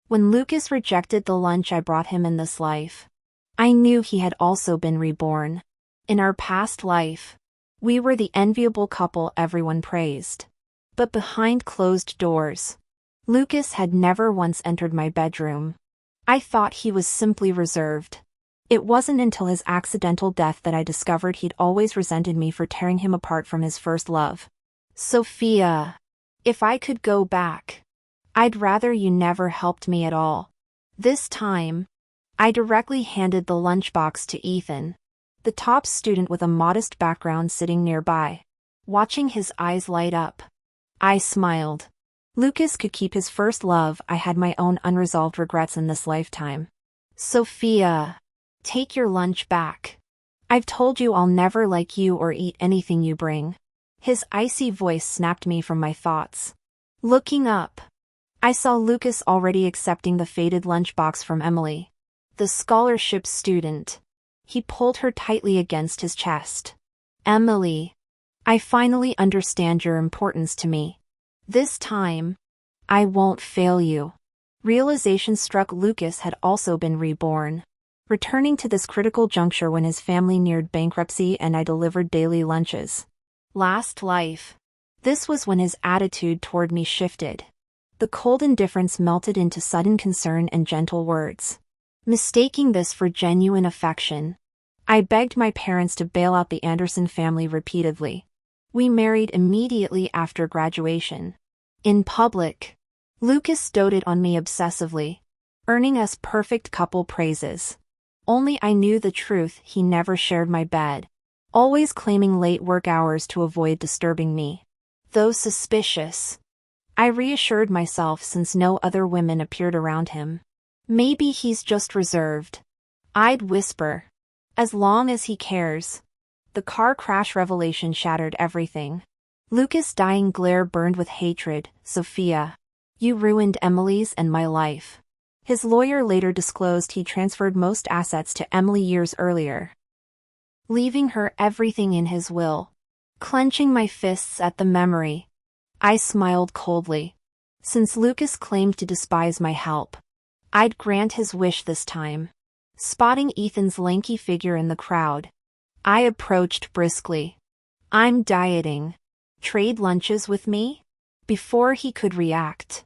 When Lucas rejected the lunch I brought him in this life, I knew he had also been reborn. In our past life, we were the enviable couple everyone praised. But behind closed doors, Lucas had never once entered my bedroom. I thought he was simply reserved. It wasn't until his accidental death that I discovered he'd always resented me for tearing him apart from his first love. Sophia, if I could go back, I'd rather you never helped me at all. This time, I directly handed the lunchbox to Ethan, the top student with a modest background sitting nearby. Watching his eyes light up, I smiled. Lucas could keep his first love. I had my own unresolved regrets in this lifetime. Sophia, take your lunch back. I've told you I'll never like you or eat anything you bring. His icy voice snapped me from my thoughts. Looking up, I saw Lucas already accepting the faded lunchbox from Emily, the scholarship student. He pulled her tightly against his chest. Emily, I finally understand your importance to me. This time, I won't fail you. Realization struck Lucas had also been reborn, returning to this critical juncture when his family neared bankruptcy and I delivered daily lunches. Last life. This was when his attitude toward me shifted. The cold indifference melted into sudden concern and gentle words. Mistaking this for genuine affection, I begged my parents to bail out the Anderson family repeatedly. We married immediately after graduation. In public, Lucas doted on me obsessively, earning us perfect couple praises. Only I knew the truth: he never shared my bed, always claiming late work hours to avoid disturbing me. Though suspicious, I reassured myself since no other women appeared around him. Maybe he's just reserved, I'd whisper. As long as he cares. The car crash revelation shattered everything. Lucas' dying glare burned with hatred. Sophia, you ruined Emily's and my life. His lawyer later disclosed he transferred most assets to Emily years earlier, leaving her everything in his will. Clenching my fists at the memory, I smiled coldly. Since Lucas claimed to despise my help, I'd grant his wish this time. Spotting Ethan's lanky figure in the crowd, I approached briskly. I'm dieting. Trade lunches with me? Before he could react,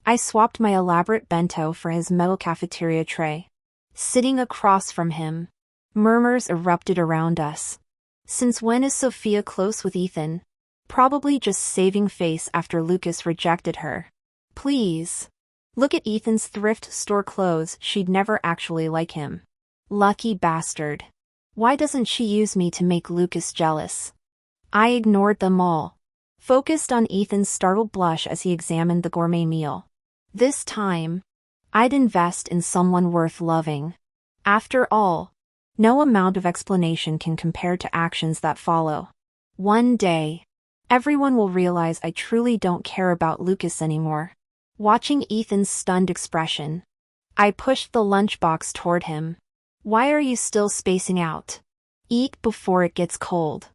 I swapped my elaborate bento for his metal cafeteria tray. Sitting across from him, murmurs erupted around us. Since when is Sophia close with Ethan? Probably just saving face after Lucas rejected her. Please. Look at Ethan's thrift store clothes. She'd never actually like him. Lucky bastard. Why doesn't she use me to make Lucas jealous? I ignored them all, focused on Ethan's startled blush as he examined the gourmet meal. This time, I'd invest in someone worth loving. After all, no amount of explanation can compare to actions that follow. One day, everyone will realize I truly don't care about Lucas anymore. Watching Ethan's stunned expression, I pushed the lunchbox toward him. Why are you still spacing out? Eat before it gets cold.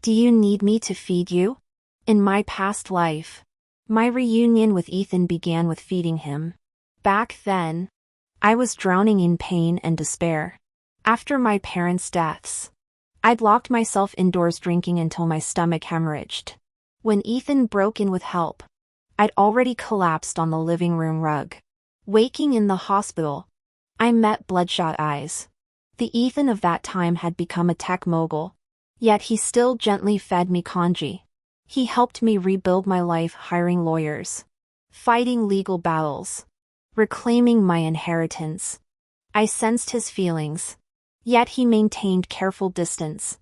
Do you need me to feed you? In my past life, my reunion with Ethan began with feeding him. Back then, I was drowning in pain and despair. After my parents' deaths, I'd locked myself indoors drinking until my stomach hemorrhaged. When Ethan broke in with help, I'd already collapsed on the living room rug. Waking in the hospital, I met bloodshot eyes. The Ethan of that time had become a tech mogul, yet he still gently fed me congee. He helped me rebuild my life, hiring lawyers, fighting legal battles, reclaiming my inheritance. I sensed his feelings, yet he maintained careful distance.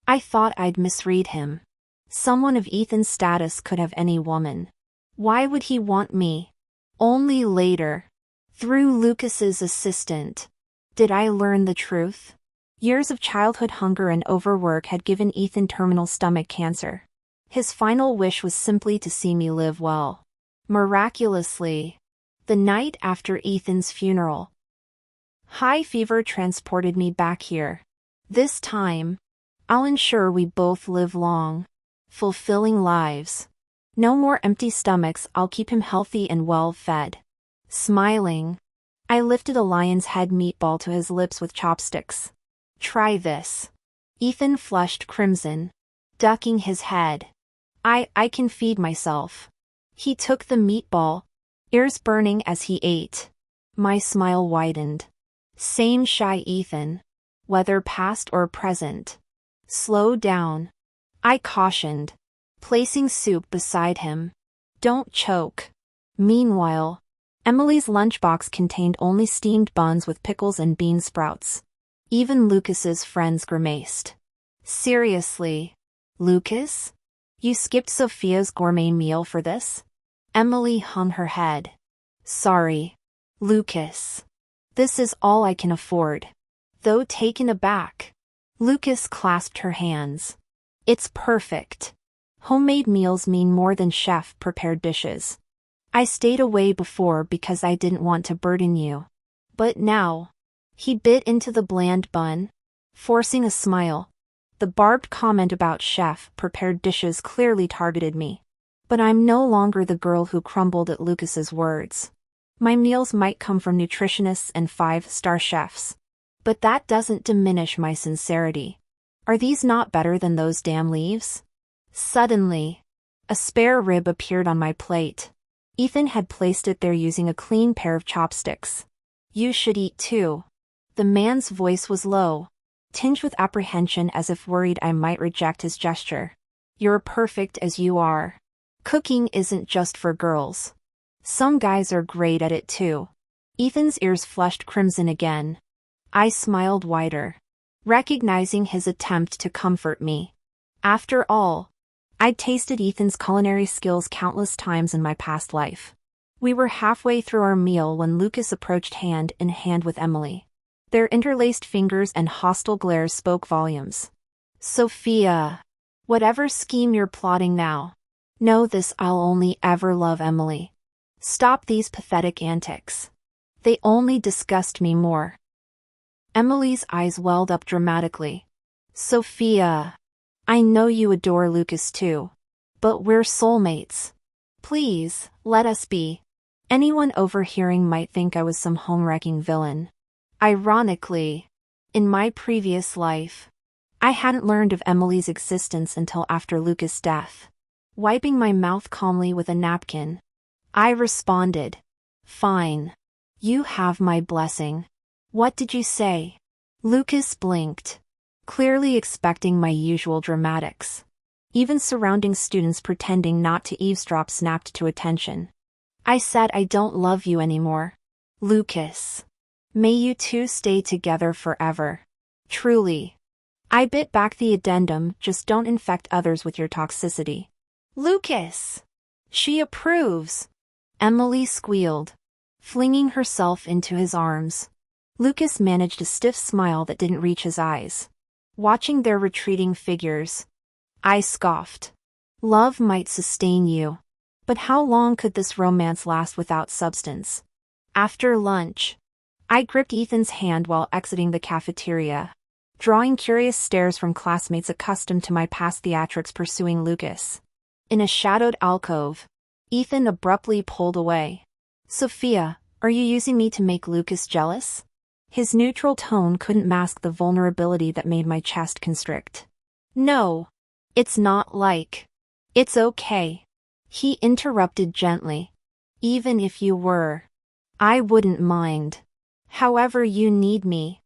I thought I'd misread him. Someone of Ethan's status could have any woman. Why would he want me? Only later, through Lucas's assistant, did I learn the truth. Years of childhood hunger and overwork had given Ethan terminal stomach cancer. His final wish was simply to see me live well. Miraculously, the night after Ethan's funeral, high fever transported me back here. This time, I'll ensure we both live long, fulfilling lives. No more empty stomachs. I'll keep him healthy and well fed. Smiling, I lifted a lion's head meatball to his lips with chopsticks. Try this. Ethan flushed crimson, ducking his head. I can feed myself. He took the meatball, ears burning as he ate. My smile widened. Sane shy Ethan. Whether past or present. Slow down. I cautioned, placing soup beside him. Don't choke. Meanwhile, Emily's lunchbox contained only steamed buns with pickles and bean sprouts. Even Lucas's friends grimaced. Seriously, Lucas? You skipped Sophia's gourmet meal for this? Emily hung her head. Sorry, Lucas. This is all I can afford. Though taken aback, Lucas clasped her hands. It's perfect. Homemade meals mean more than chef-prepared dishes. I stayed away before because I didn't want to burden you. But now, he bit into the bland bun, forcing a smile. The barbed comment about chef-prepared dishes clearly targeted me. But I'm no longer the girl who crumbled at Lucas's words. My meals might come from nutritionists and 5-star chefs. But that doesn't diminish my sincerity. Are these not better than those damn leaves? Suddenly, a spare rib appeared on my plate. Ethan had placed it there using a clean pair of chopsticks. You should eat too. The man's voice was low, tinged with apprehension as if worried I might reject his gesture. You're perfect as you are. Cooking isn't just for girls. Some guys are great at it too. Ethan's ears flushed crimson again. I smiled wider, recognizing his attempt to comfort me. After all, I'd tasted Ethan's culinary skills countless times in my past life. We were halfway through our meal when Lucas approached hand in hand with Emily. Their interlaced fingers and hostile glares spoke volumes. Sophia, whatever scheme you're plotting now, know this: I'll only ever love Emily. Stop these pathetic antics. They only disgust me more. Emily's eyes welled up dramatically. Sophia, I know you adore Lucas too. But we're soulmates. Please, let us be. Anyone overhearing might think I was some home-wrecking villain. Ironically, in my previous life, I hadn't learned of Emily's existence until after Lucas' death. Wiping my mouth calmly with a napkin, I responded, Fine. You have my blessing. What did you say? Lucas blinked, clearly expecting my usual dramatics. Even surrounding students pretending not to eavesdrop snapped to attention. I said I don't love you anymore. Lucas. May you two stay together forever. Truly. I bit back the addendum, just don't infect others with your toxicity. Lucas! She approves. Emily squealed, flinging herself into his arms. Lucas managed a stiff smile that didn't reach his eyes. Watching their retreating figures, I scoffed. Love might sustain you. But how long could this romance last without substance? After lunch, I gripped Ethan's hand while exiting the cafeteria, drawing curious stares from classmates accustomed to my past theatrics pursuing Lucas. In a shadowed alcove, Ethan abruptly pulled away. Sophia, are you using me to make Lucas jealous? His neutral tone couldn't mask the vulnerability that made my chest constrict. No. It's not like. It's okay. He interrupted gently. Even if you were, I wouldn't mind. However you need me,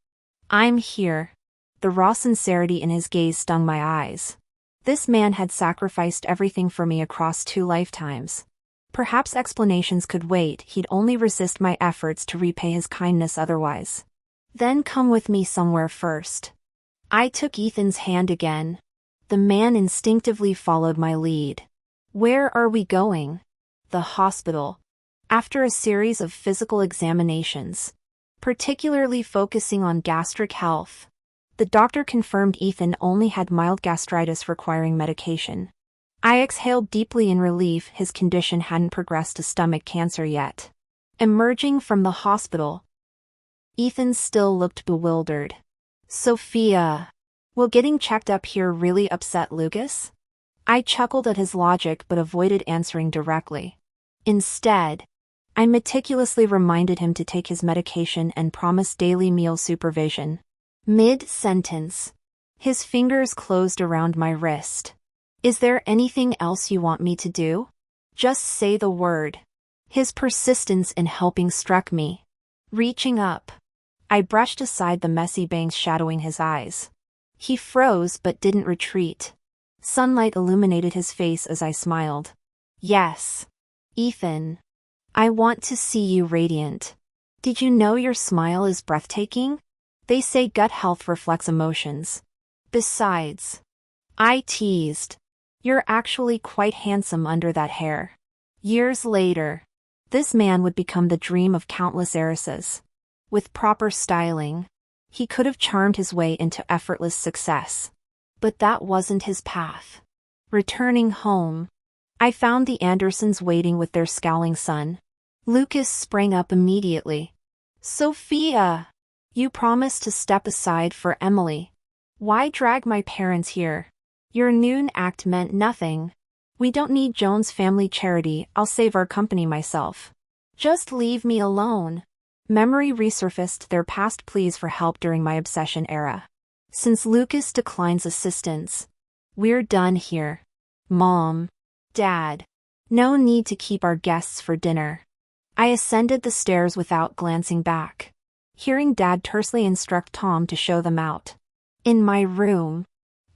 I'm here. The raw sincerity in his gaze stung my eyes. This man had sacrificed everything for me across 2 lifetimes. Perhaps explanations could wait, he'd only resist my efforts to repay his kindness otherwise. Then come with me somewhere first. I took Ethan's hand again. The man instinctively followed my lead. Where are we going? The hospital. After a series of physical examinations, particularly focusing on gastric health, the doctor confirmed Ethan only had mild gastritis requiring medication. I exhaled deeply in relief his condition hadn't progressed to stomach cancer yet. Emerging from the hospital, Ethan still looked bewildered. Sophia, will getting checked up here really upset Lucas? I chuckled at his logic but avoided answering directly. Instead, I meticulously reminded him to take his medication and promised daily meal supervision. Mid-sentence, his fingers closed around my wrist. Is there anything else you want me to do? Just say the word. His persistence in helping struck me. Reaching up, I brushed aside the messy bangs shadowing his eyes. He froze but didn't retreat. Sunlight illuminated his face as I smiled. Yes, Ethan. I want to see you radiant. Did you know your smile is breathtaking? They say gut health reflects emotions. Besides, I teased, you're actually quite handsome under that hair. Years later, this man would become the dream of countless heiresses. With proper styling, he could have charmed his way into effortless success. But that wasn't his path. Returning home, I found the Andersons waiting with their scowling son. Lucas sprang up immediately. Sophia! You promised to step aside for Emily. Why drag my parents here? Your noon act meant nothing. We don't need Jones family charity, I'll save our company myself. Just leave me alone. Memory resurfaced their past pleas for help during my obsession era. Since Lucas declines assistance, we're done here. Mom. Dad. No need to keep our guests for dinner. I ascended the stairs without glancing back, hearing Dad tersely instruct Tom to show them out. In my room,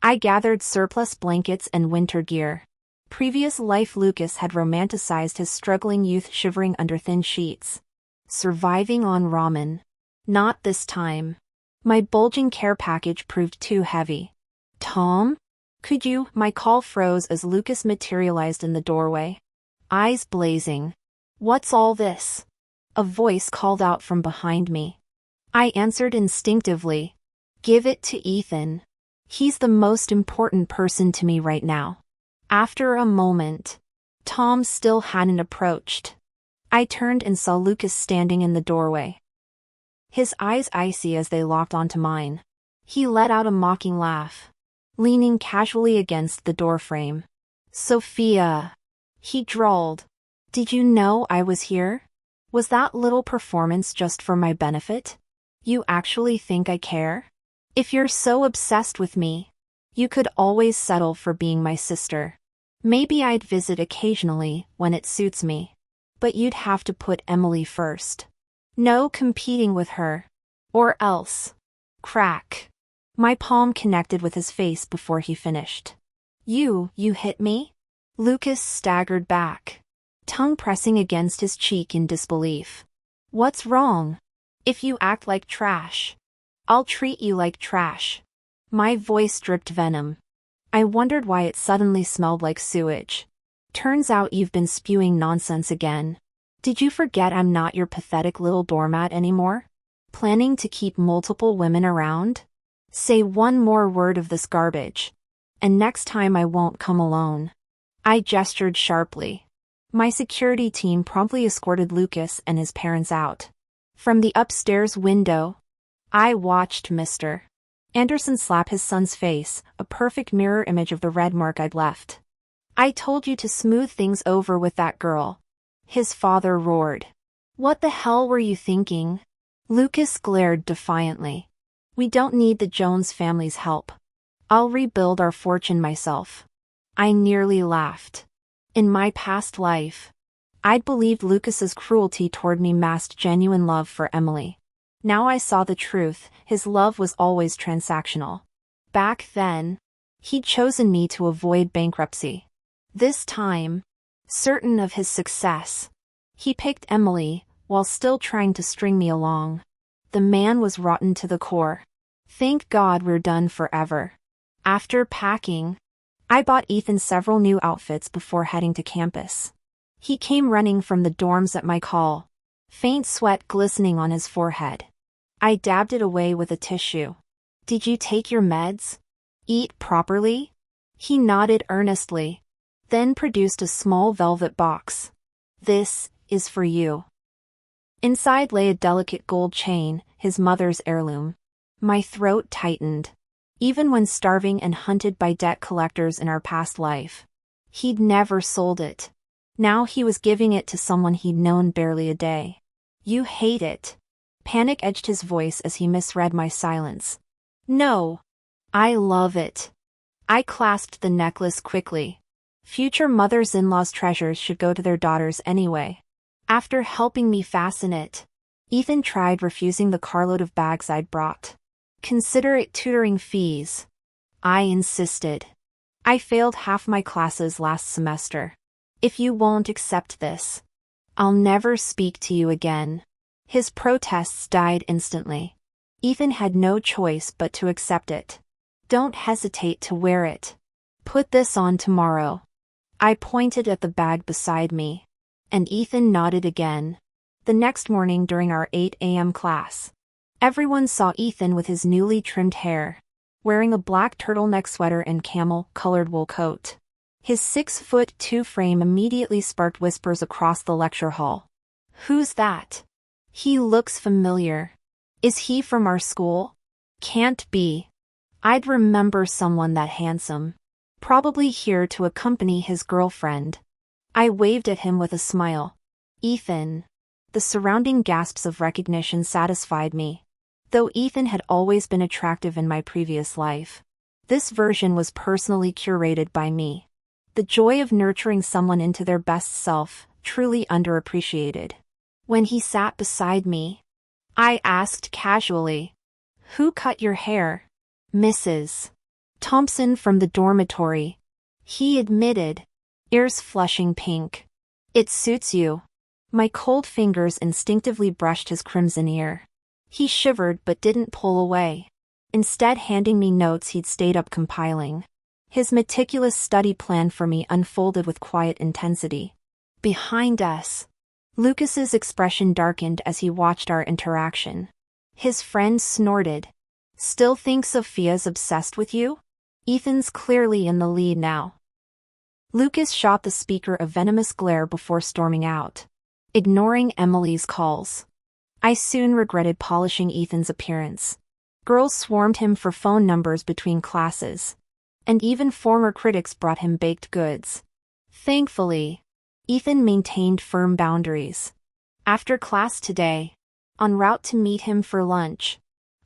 I gathered surplus blankets and winter gear. Previous life Lucas had romanticized his struggling youth shivering under thin sheets. Surviving on ramen. Not this time. My bulging care package proved too heavy. Tom? Could you? My call froze as Lucas materialized in the doorway. Eyes blazing. What's all this? A voice called out from behind me. I answered instinctively. Give it to Ethan. He's the most important person to me right now. After a moment, Tom still hadn't approached. I turned and saw Lucas standing in the doorway. His eyes icy as they locked onto mine. He let out a mocking laugh, leaning casually against the doorframe. Sophia, he drawled. Did you know I was here? Was that little performance just for my benefit? You actually think I care? If you're so obsessed with me, you could always settle for being my sister. Maybe I'd visit occasionally when it suits me. But you'd have to put Emily first. No competing with her. Or else. Crack. My palm connected with his face before he finished. You hit me? Lucas staggered back, tongue pressing against his cheek in disbelief. What's wrong? If you act like trash, I'll treat you like trash. My voice dripped venom. I wondered why it suddenly smelled like sewage. Turns out you've been spewing nonsense again. Did you forget I'm not your pathetic little doormat anymore? Planning to keep multiple women around? Say one more word of this garbage, and next time I won't come alone. I gestured sharply. My security team promptly escorted Lucas and his parents out. From the upstairs window, I watched Mr. Anderson slap his son's face, a perfect mirror image of the red mark I'd left. I told you to smooth things over with that girl. His father roared. What the hell were you thinking? Lucas glared defiantly. We don't need the Jones family's help. I'll rebuild our fortune myself. I nearly laughed. In my past life, I'd believed Lucas's cruelty toward me masked genuine love for Emily. Now I saw the truth, his love was always transactional. Back then, he'd chosen me to avoid bankruptcy. This time, certain of his success, he picked Emily, while still trying to string me along. The man was rotten to the core. Thank God we're done forever. After packing, I bought Ethan several new outfits before heading to campus. He came running from the dorms at my call, faint sweat glistening on his forehead. I dabbed it away with a tissue. Did you take your meds? Eat properly? He nodded earnestly, then produced a small velvet box. This is for you. Inside lay a delicate gold chain, his mother's heirloom. My throat tightened. Even when starving and hunted by debt collectors in our past life, he'd never sold it. Now he was giving it to someone he'd known barely a day. You hate it. Panic edged his voice as he misread my silence. No. I love it. I clasped the necklace quickly. Future mothers-in-law's treasures should go to their daughters anyway. After helping me fasten it, Ethan tried refusing the carload of bags I'd brought. Consider it tutoring fees. I insisted. I failed half my classes last semester. If you won't accept this, I'll never speak to you again. His protests died instantly. Ethan had no choice but to accept it. Don't hesitate to wear it. Put this on tomorrow. I pointed at the bag beside me, and Ethan nodded again. The next morning during our 8 a.m. class, everyone saw Ethan with his newly trimmed hair, wearing a black turtleneck sweater and camel-colored wool coat. His 6'2" frame immediately sparked whispers across the lecture hall. Who's that? He looks familiar. Is he from our school? Can't be. I'd remember someone that handsome. Probably here to accompany his girlfriend. I waved at him with a smile. Ethan. The surrounding gasps of recognition satisfied me. Though Ethan had always been attractive in my previous life, this version was personally curated by me. The joy of nurturing someone into their best self, truly underappreciated. When he sat beside me, I asked casually, "Who cut your hair?" "Mrs. Thompson from the dormitory," he admitted, ears flushing pink. "It suits you." My cold fingers instinctively brushed his crimson ear. He shivered but didn't pull away, instead handing me notes he'd stayed up compiling. His meticulous study plan for me unfolded with quiet intensity. Behind us, Lucas's expression darkened as he watched our interaction. His friend snorted. "Still think Sophia's obsessed with you?" Ethan's clearly in the lead now. Lucas shot the speaker a venomous glare before storming out, ignoring Emily's calls. I soon regretted polishing Ethan's appearance. Girls swarmed him for phone numbers between classes, and even former critics brought him baked goods. Thankfully, Ethan maintained firm boundaries. After class today, en route to meet him for lunch,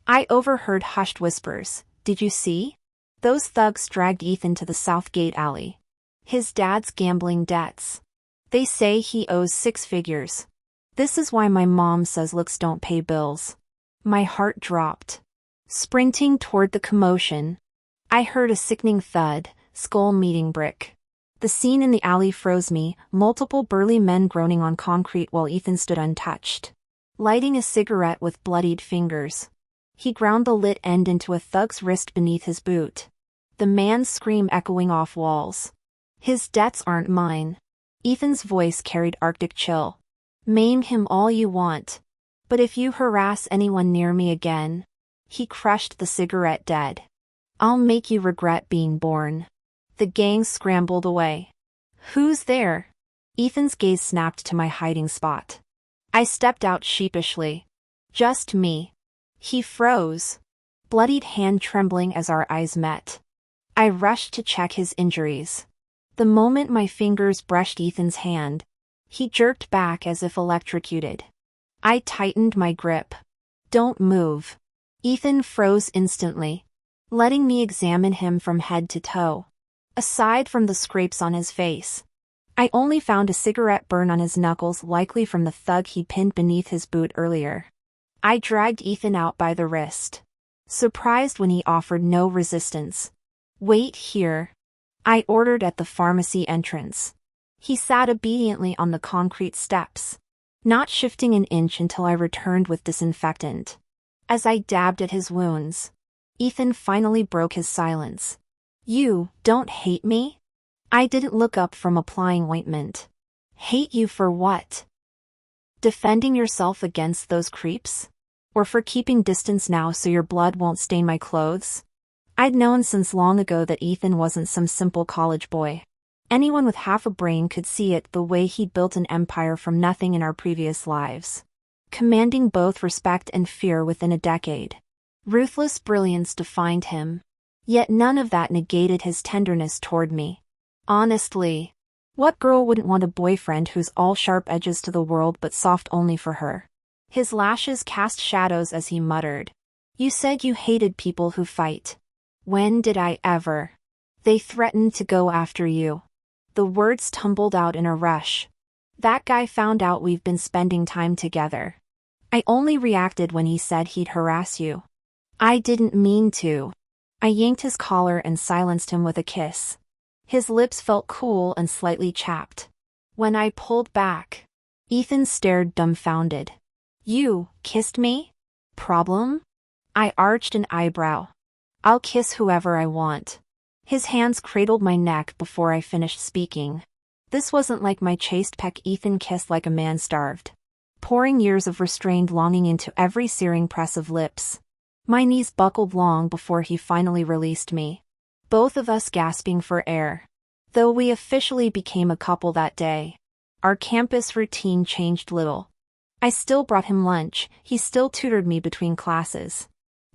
I overheard hushed whispers. "Did you see? Those thugs dragged Ethan to the South Gate alley. His dad's gambling debts. They say he owes 6 figures. This is why my mom says looks don't pay bills." My heart dropped. Sprinting toward the commotion, I heard a sickening thud, skull meeting brick. The scene in the alley froze me, multiple burly men groaning on concrete while Ethan stood untouched, lighting a cigarette with bloodied fingers. He ground the lit end into a thug's wrist beneath his boot. The man's scream echoing off walls. "His debts aren't mine." Ethan's voice carried Arctic chill. "Maim him all you want, but if you harass anyone near me again," he crushed the cigarette dead, "I'll make you regret being born." The gang scrambled away. "Who's there?" Ethan's gaze snapped to my hiding spot. I stepped out sheepishly. "Just me." He froze, bloodied hand trembling as our eyes met. I rushed to check his injuries. The moment my fingers brushed Ethan's hand, he jerked back as if electrocuted. I tightened my grip. "Don't move." Ethan froze instantly, letting me examine him from head to toe. Aside from the scrapes on his face, I only found a cigarette burn on his knuckles, likely from the thug he pinned beneath his boot earlier. I dragged Ethan out by the wrist, surprised when he offered no resistance. "Wait here," I ordered at the pharmacy entrance. He sat obediently on the concrete steps, not shifting an inch until I returned with disinfectant. As I dabbed at his wounds, Ethan finally broke his silence. "You don't hate me?" I didn't look up from applying ointment. "Hate you for what? Defending yourself against those creeps? Or for keeping distance now so your blood won't stain my clothes?" I'd known since long ago that Ethan wasn't some simple college boy. Anyone with half a brain could see it, the way he'd built an empire from nothing in our previous lives, commanding both respect and fear within a decade. Ruthless brilliance defined him. Yet none of that negated his tenderness toward me. Honestly, What girl wouldn't want a boyfriend who's all sharp edges to the world but soft only for her? His lashes cast shadows as he muttered. You said you hated people who fight. When did I ever? They threatened to go after you. The words tumbled out in a rush. That guy found out we've been spending time together. I only reacted when he said he'd harass you. I didn't mean to. I yanked his collar and silenced him with a kiss. His lips felt cool and slightly chapped. When I pulled back, Ethan stared dumbfounded. You kissed me? Problem? I arched an eyebrow. I'll kiss whoever I want. His hands cradled my neck before I finished speaking. This wasn't like my chaste peck. Ethan kissed like a man starved, pouring years of restrained longing into every searing press of lips. My knees buckled long before he finally released me, both of us gasping for air. Though we officially became a couple that day, our campus routine changed little. I still brought him lunch, he still tutored me between classes.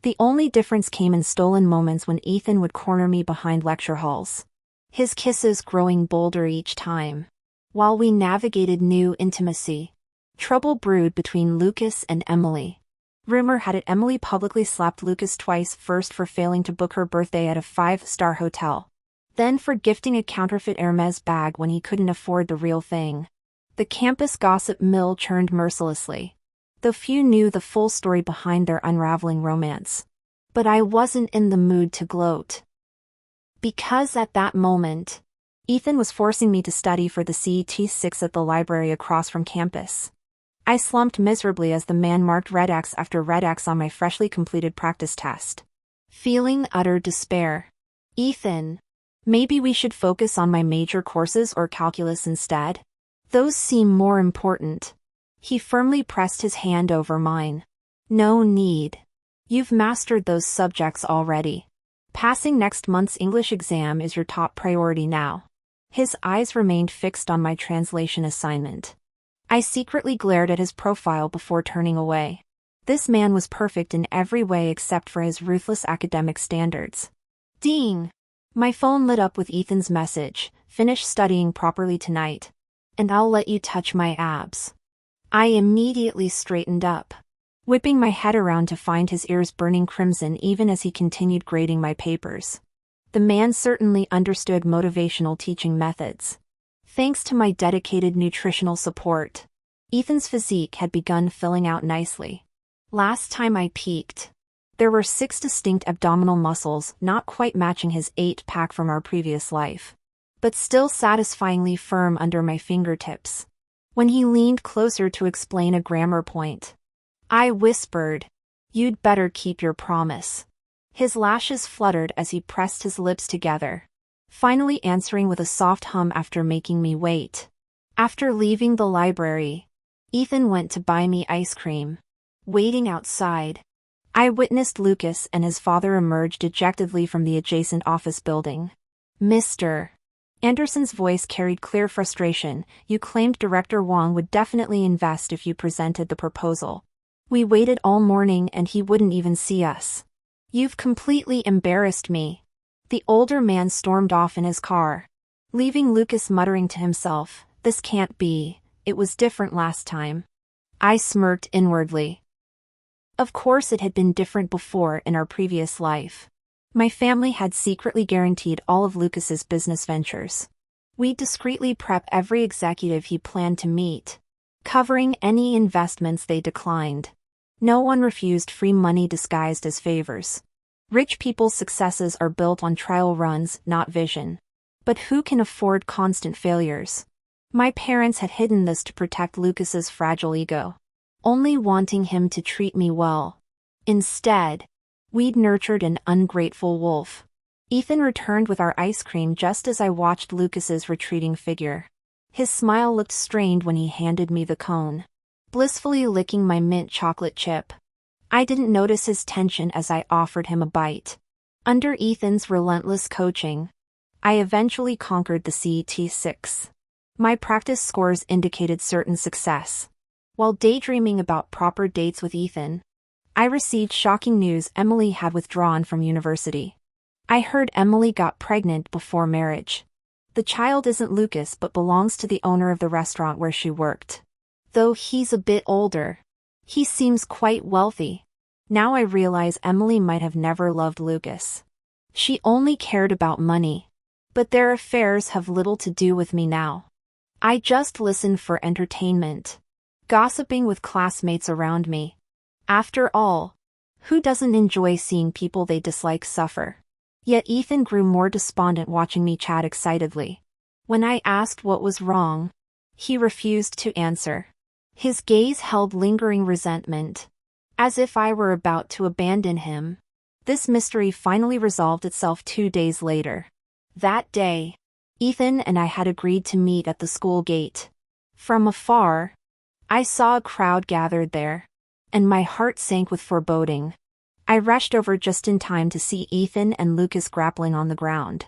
The only difference came in stolen moments when Ethan would corner me behind lecture halls, his kisses growing bolder each time. While we navigated new intimacy, trouble brewed between Lucas and Emily. Rumor had it Emily publicly slapped Lucas twice, first for failing to book her birthday at a 5-star hotel, then for gifting a counterfeit Hermes bag when he couldn't afford the real thing. The campus gossip mill churned mercilessly, though few knew the full story behind their unraveling romance. But I wasn't in the mood to gloat. Because at that moment, Ethan was forcing me to study for the CET-6 at the library across from campus. I slumped miserably as the man marked red X after red X on my freshly completed practice test, feeling utter despair. Ethan, maybe we should focus on my major courses or calculus instead? Those seem more important. He firmly pressed his hand over mine. No need. You've mastered those subjects already. Passing next month's English exam is your top priority now. His eyes remained fixed on my translation assignment. I secretly glared at his profile before turning away. This man was perfect in every way except for his ruthless academic standards. Ding! My phone lit up with Ethan's message. Finish studying properly tonight, and I'll let you touch my abs. I immediately straightened up, whipping my head around to find his ears burning crimson even as he continued grading my papers. The man certainly understood motivational teaching methods. Thanks to my dedicated nutritional support, Ethan's physique had begun filling out nicely. Last time I peeked, there were 6 distinct abdominal muscles, not quite matching his 8-pack from our previous life, but still satisfyingly firm under my fingertips. When he leaned closer to explain a grammar point, I whispered, "You'd better keep your promise." His lashes fluttered as he pressed his lips together, finally answering with a soft hum after making me wait. After leaving the library, Ethan went to buy me ice cream. Waiting outside, I witnessed Lucas and his father emerge dejectedly from the adjacent office building. Mr. Anderson's voice carried clear frustration. You claimed Director Wong would definitely invest if you presented the proposal. We waited all morning and he wouldn't even see us. You've completely embarrassed me. The older man stormed off in his car, leaving Lucas muttering to himself, "This can't be, it was different last time." I smirked inwardly. Of course it had been different before in our previous life. My family had secretly guaranteed all of Lucas's business ventures. We'd discreetly prep every executive he planned to meet, covering any investments they declined. No one refused free money disguised as favors. Rich people's successes are built on trial runs, not vision. But who can afford constant failures? My parents had hidden this to protect Lucas's fragile ego, only wanting him to treat me well. Instead, we'd nurtured an ungrateful wolf. Ethan returned with our ice cream just as I watched Lucas's retreating figure. His smile looked strained when he handed me the cone, blissfully licking my mint chocolate chip. I didn't notice his tension as I offered him a bite. Under Ethan's relentless coaching, I eventually conquered the CET-6. My practice scores indicated certain success. While daydreaming about proper dates with Ethan, I received shocking news: Emily had withdrawn from university. I heard Emily got pregnant before marriage. The The child isn't Lucas but belongs to the owner of the restaurant where she worked. Though he's a bit older. He seems quite wealthy. Now I realize Emily might have never loved Lucas. She only cared about money. But their affairs have little to do with me now. I just listen for entertainment. Gossiping with classmates around me. After all, who doesn't enjoy seeing people they dislike suffer? Yet Ethan grew more despondent watching me chat excitedly. When I asked what was wrong, he refused to answer. His gaze held lingering resentment, as if I were about to abandon him. This mystery finally resolved itself 2 days later. That day, Ethan and I had agreed to meet at the school gate. From afar, I saw a crowd gathered there, and my heart sank with foreboding. I rushed over just in time to see Ethan and Lucas grappling on the ground.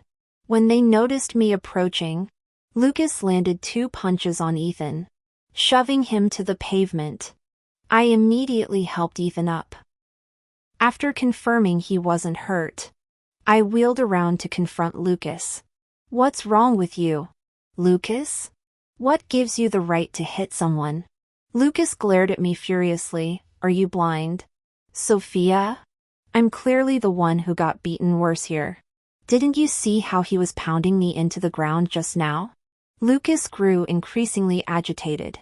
When they noticed me approaching, Lucas landed 2 punches on Ethan, shoving him to the pavement. I immediately helped Ethan up. After confirming he wasn't hurt, I wheeled around to confront Lucas. "What's wrong with you, Lucas? What gives you the right to hit someone?" Lucas glared at me furiously. "Are you blind, Sophia? I'm clearly the one who got beaten worse here. Didn't you see how he was pounding me into the ground just now?" Lucas grew increasingly agitated.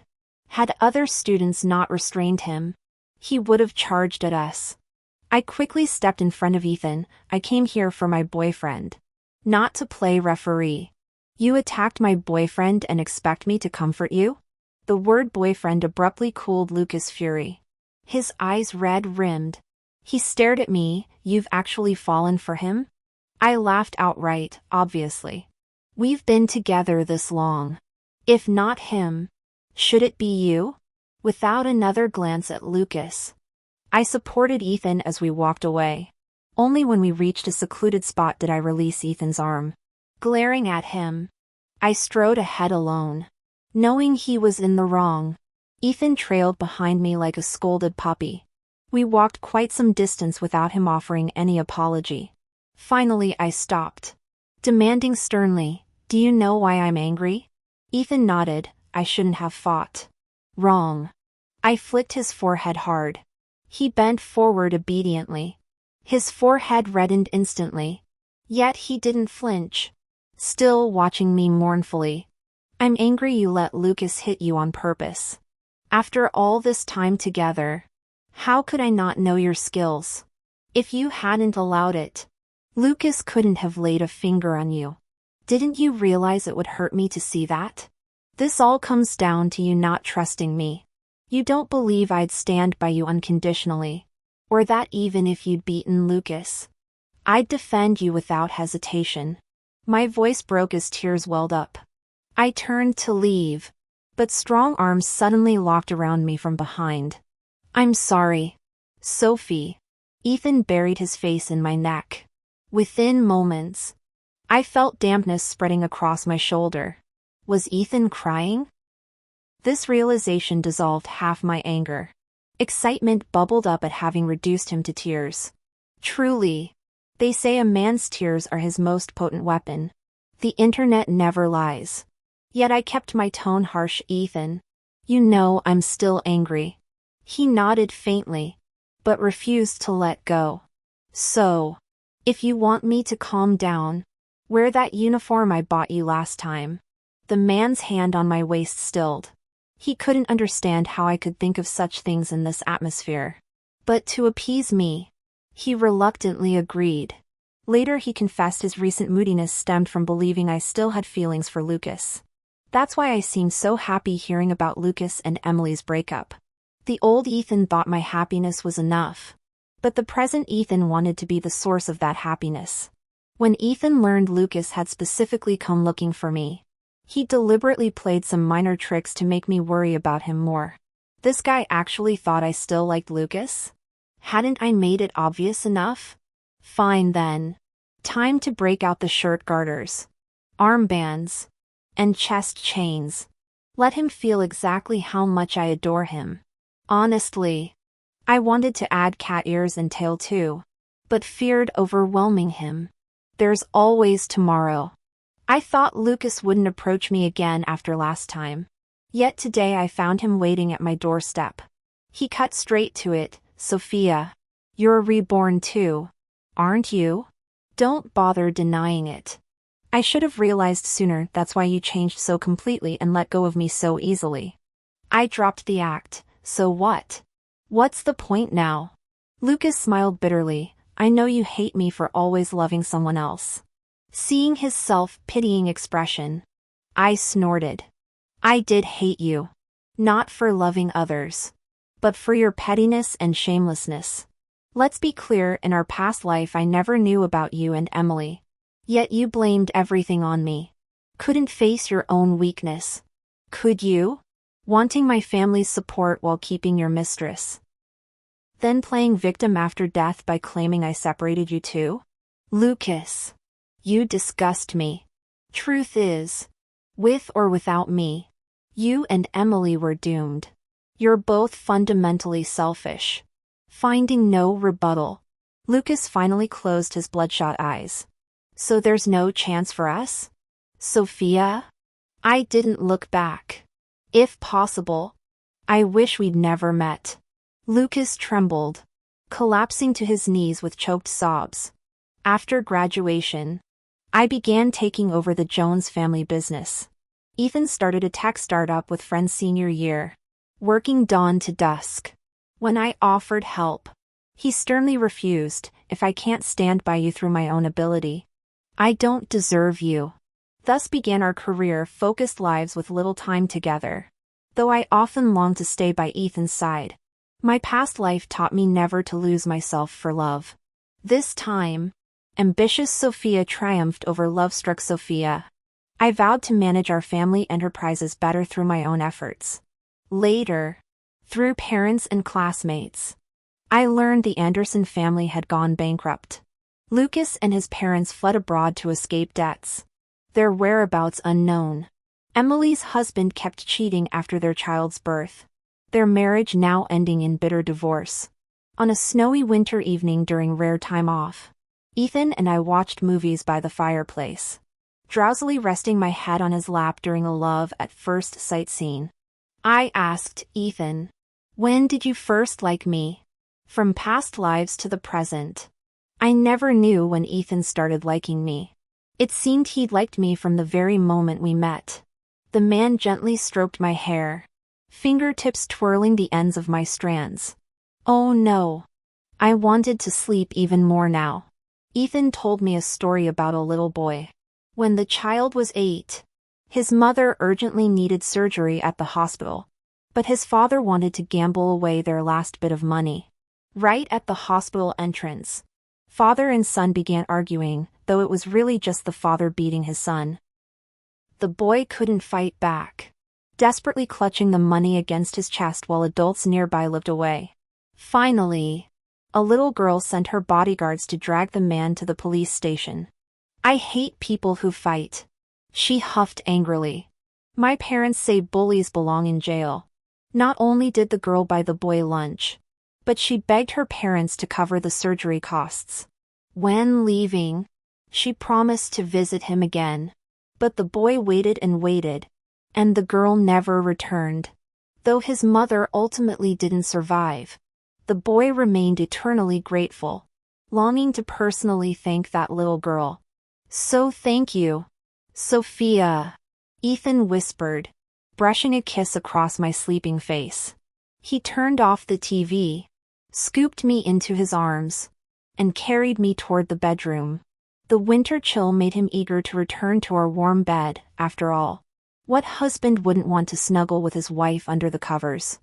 Had other students not restrained him, he would have charged at us. I quickly stepped in front of Ethan. "I came here for my boyfriend, not to play referee. You attacked my boyfriend and expect me to comfort you?" The word boyfriend abruptly cooled Lucas' fury. His eyes red-rimmed. He stared at me. "You've actually fallen for him?" I laughed outright. "Obviously. We've been together this long. If not him, should it be you?" Without another glance at Lucas, I supported Ethan as we walked away. Only when we reached a secluded spot did I release Ethan's arm. Glaring at him, I strode ahead alone, knowing he was in the wrong. Ethan trailed behind me like a scolded puppy. We walked quite some distance without him offering any apology. Finally I stopped, demanding sternly, "Do you know why I'm angry?" Ethan nodded. "I shouldn't have fought." "Wrong." I flicked his forehead hard. He bent forward obediently. His forehead reddened instantly. Yet he didn't flinch, still watching me mournfully. "I'm angry you let Lucas hit you on purpose. After all this time together, how could I not know your skills? If you hadn't allowed it, Lucas couldn't have laid a finger on you. Didn't you realize it would hurt me to see that? This all comes down to you not trusting me. You don't believe I'd stand by you unconditionally, or that even if you'd beaten Lucas, I'd defend you without hesitation." My voice broke as tears welled up. I turned to leave, but strong arms suddenly locked around me from behind. "I'm sorry, Sophie." Ethan buried his face in my neck. Within moments, I felt dampness spreading across my shoulder. Was Ethan crying? This realization dissolved half my anger. Excitement bubbled up at having reduced him to tears. Truly, they say a man's tears are his most potent weapon. The internet never lies. Yet I kept my tone harsh. "Ethan, you know I'm still angry." He nodded faintly, but refused to let go. "So, if you want me to calm down, wear that uniform I bought you last time." The man's hand on my waist stilled. He couldn't understand how I could think of such things in this atmosphere. But to appease me, he reluctantly agreed. Later he confessed his recent moodiness stemmed from believing I still had feelings for Lucas. That's why I seemed so happy hearing about Lucas and Emily's breakup. The old Ethan thought my happiness was enough, but the present Ethan wanted to be the source of that happiness. When Ethan learned Lucas had specifically come looking for me, he deliberately played some minor tricks to make me worry about him more. This guy actually thought I still liked Lucas? Hadn't I made it obvious enough? Fine then. Time to break out the shirt garters, armbands, and chest chains. Let him feel exactly how much I adore him. Honestly, I wanted to add cat ears and tail too, but feared overwhelming him. There's always tomorrow. I thought Lucas wouldn't approach me again after last time. Yet today I found him waiting at my doorstep. He cut straight to it. Sophia, you're a reborn too, aren't you? Don't bother denying it. I should have realized sooner that's why you changed so completely and let go of me so easily. I dropped the act, so what? What's the point now? Lucas smiled bitterly. I know you hate me for always loving someone else. Seeing his self-pitying expression, I snorted. I did hate you. Not for loving others, but for your pettiness and shamelessness. Let's be clear, in our past life I never knew about you and Emily. Yet you blamed everything on me. Couldn't face your own weakness. Could you? Wanting my family's support while keeping your mistress. Then playing victim after death by claiming I separated you too? Lucas. You disgust me. Truth is, with or without me, you and Emily were doomed. You're both fundamentally selfish. Finding no rebuttal, Lucas finally closed his bloodshot eyes. So there's no chance for us? Sophia? I didn't look back. If possible, I wish we'd never met. Lucas trembled, collapsing to his knees with choked sobs. After graduation, I began taking over the Jones family business. Ethan started a tech startup with friends senior year, working dawn to dusk. When I offered help, he sternly refused. If I can't stand by you through my own ability, I don't deserve you. Thus began our career-focused lives with little time together. Though I often longed to stay by Ethan's side, my past life taught me never to lose myself for love. This time, ambitious Sophia triumphed over love-struck Sophia. I vowed to manage our family enterprises better through my own efforts. Later, through parents and classmates, I learned the Anderson family had gone bankrupt. Lucas and his parents fled abroad to escape debts, their whereabouts unknown. Emily's husband kept cheating after their child's birth, their marriage now ending in bitter divorce. On a snowy winter evening during rare time off, Ethan and I watched movies by the fireplace, drowsily resting my head on his lap during a love-at-first sight scene. I asked Ethan, "When did you first like me?" From past lives to the present, I never knew when Ethan started liking me. It seemed he'd liked me from the very moment we met. The man gently stroked my hair, fingertips twirling the ends of my strands. Oh no. I wanted to sleep even more now. Ethan told me a story about a little boy. When the child was 8, his mother urgently needed surgery at the hospital, but his father wanted to gamble away their last bit of money. Right at the hospital entrance, father and son began arguing, though it was really just the father beating his son. The boy couldn't fight back, desperately clutching the money against his chest while adults nearby lived away. Finally, a little girl sent her bodyguards to drag the man to the police station. I hate people who fight, she huffed angrily. My parents say bullies belong in jail. Not only did the girl buy the boy lunch, but she begged her parents to cover the surgery costs. When leaving, she promised to visit him again. But the boy waited and waited, and the girl never returned. Though his mother ultimately didn't survive, the boy remained eternally grateful, longing to personally thank that little girl. So thank you, Sophia, Ethan whispered, brushing a kiss across my sleeping face. He turned off the TV, scooped me into his arms, and carried me toward the bedroom. The winter chill made him eager to return to our warm bed. After all, what husband wouldn't want to snuggle with his wife under the covers?